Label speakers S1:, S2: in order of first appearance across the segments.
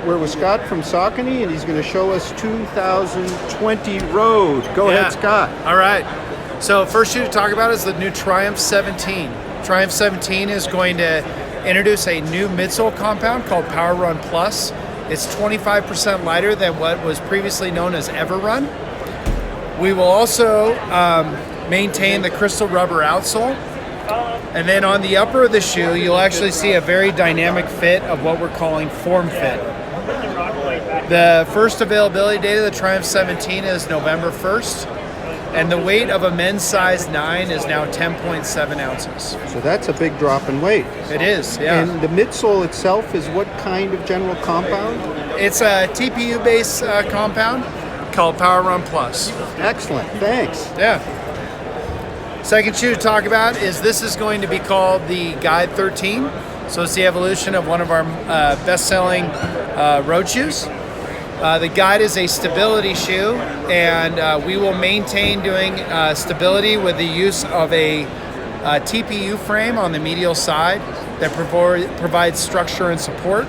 S1: We're with Scott from Saucony, and he's going to show us 2020 Road. Go ahead, Scott.
S2: All right. So first shoe to talk about is the new Triumph 17. Triumph 17 is going to introduce a new midsole compound called Power Run Plus. It's 25% lighter than what was previously known as Everrun. We will also maintain the crystal rubber outsole. And then on the upper of the shoe, you'll actually see a very dynamic fit of what we're calling form fit. The first availability date of the Triumph 17 is November 1st, and the weight of a men's size 9 is now 10.7 ounces.
S1: So that's a big drop in weight.
S2: It is, yeah.
S1: And the midsole itself is what kind of general compound?
S2: It's a TPU-based compound called Power Run Plus.
S1: Excellent, thanks.
S2: Yeah. Second shoe to talk about is this is going to be called the Guide 13. So it's the evolution of one of our best-selling road shoes. The Guide is a stability shoe, and we will maintain doing stability with the use of a TPU frame on the medial side that provides structure and support.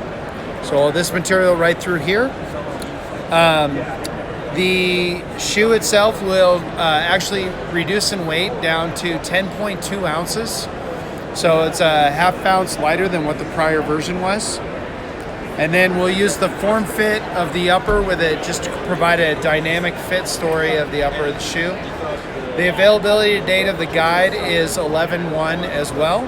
S2: So this material right through here. The shoe itself will actually reduce in weight down to 10.2 ounces. So it's a half ounce lighter than what the prior version was. And then we'll use the form fit of the upper with it just to provide a dynamic fit story of the upper of the shoe. The availability date of the Guide is 11/1 as well.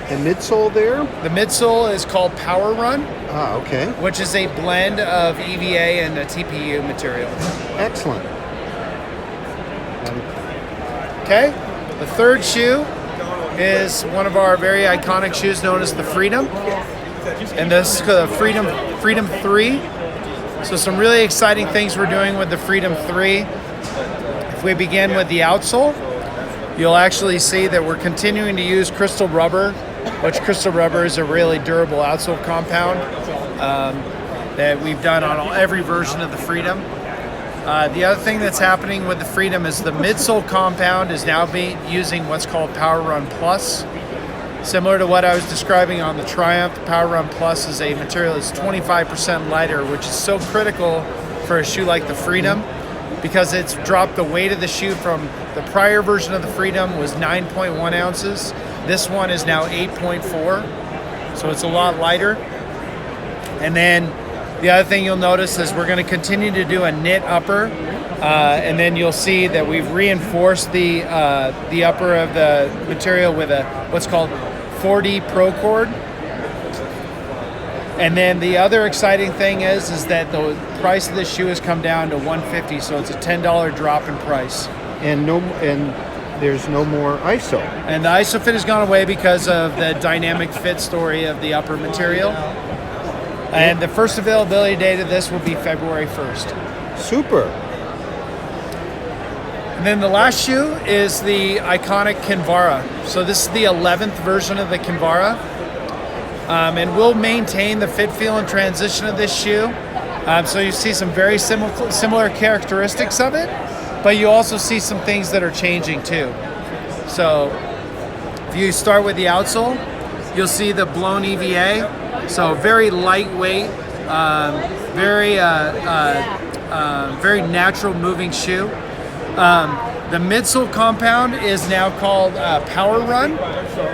S1: The midsole there?
S2: The midsole is called Power Run.
S1: Ah, okay.
S2: Which is a blend of EVA and a TPU material.
S1: Excellent.
S2: Okay, the third shoe is one of our very iconic shoes known as the Freedom. And this is the Freedom 3. So some really exciting things we're doing with the Freedom 3. If we begin with the outsole, you'll actually see that we're continuing to use crystal rubber, which crystal rubber is a really durable outsole compound that we've done on every version of the Freedom. The other thing that's happening with the Freedom is the midsole compound is now using what's called Power Run Plus. Similar to what I was describing on the Triumph, the Power Run Plus is a material that's 25% lighter, which is so critical for a shoe like the Freedom because it's dropped the weight of the shoe from the prior version of the Freedom was 9.1 ounces. This one is now 8.4, so it's a lot lighter. And then the other thing you'll notice is we're going to continue to do a knit upper, and then you'll see that we've reinforced the upper of the material with a what's called 4D Pro Cord. And then the other exciting thing is that the price of this shoe has come down to $150, so it's a $10 drop in price.
S1: And there's no more ISO.
S2: And the ISO fit has gone away because of the dynamic fit story of the upper material. And the first availability date of this will be February 1st.
S1: Super.
S2: And then the last shoe is the iconic Kinvara. So this is the 11th version of the Kinvara. And we'll maintain the fit, feel, and transition of this shoe. So you see some very similar characteristics of it, but you also see some things that are changing too. So if you start with the outsole, you'll see the blown EVA. So very lightweight, very natural moving shoe. The midsole compound is now called Power Run.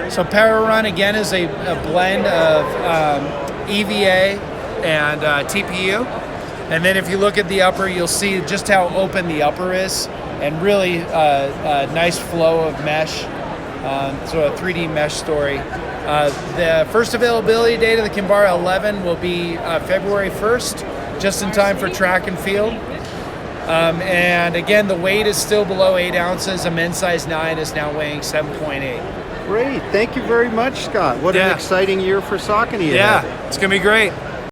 S2: So Power Run again is a blend of EVA and TPU. And then if you look at the upper, you'll see just how open the upper is and really a nice flow of mesh, so a 3D mesh story. The first availability date of the Kinvara 11 will be February 1st, just in time for track and field. And again, the weight is still below 8 ounces. A men's size 9 is now weighing 7.8.
S1: Great. Thank you very much, Scott. What an exciting year for Saucony.
S2: Yeah, it's going to be great.